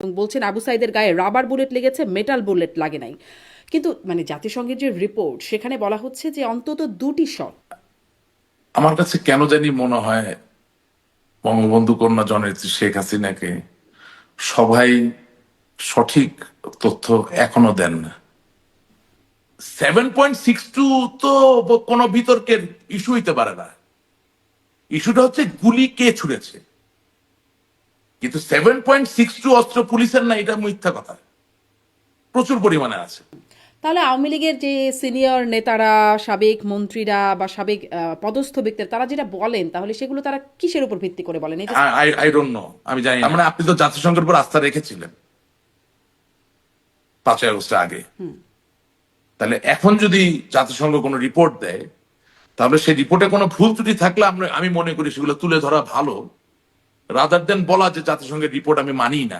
এবং বলছেন আবু সাইদের গায়ে রাবার বুলেট লেগেছে, মেটাল বুলেট লাগে নাই। কিন্তু মানে জাতিসংঘের যে রিপোর্ট সেখানে বলা হচ্ছে যে অন্তত 2টি শট। আমার কাছে কেন জানি মনে হয় বঙ্গবন্ধু কন্যা জননেত্রী শেখ হাসিনাকে সবাই সঠিক তথ্য এখনো দেন না। 7.62 তো কোনো বিতর্কের ইস্যু হইতে পারে না। ইস্যুটা হচ্ছে গুলি কে ছুড়েছে, কিন্তু 7.62 অস্ত্র পুলিশের না, এটা মিথ্যা কথা, প্রচুর পরিমাণে আছে। তাহলে আওয়ামী লীগের যে সিনিয়র নেতারা, সাবেক মন্ত্রীরা বা সাবেক পদস্থ ব্যক্তিরা তারা যেটা বলেন, তাহলে সেগুলো তারা কিসের উপর ভিত্তি করে বলেন? এই যে আই ডোন্ট নো, আমি জানি না। মানে আপনি তো জাতিসংঘের উপর আস্থা রেখেছিলেন 5ই আগস্টের আগে, তাহলে এখন যদি জাতিসংঘ কোনো রিপোর্ট দেয়, তাহলে সেই রিপোর্টে কোনো ভুল ত্রুটি থাকলে আমি মনে করি সেগুলো তুলে ধরা ভালো, রাদার দেন বলা যে জাতিসংঘের রিপোর্ট আমি মানি না।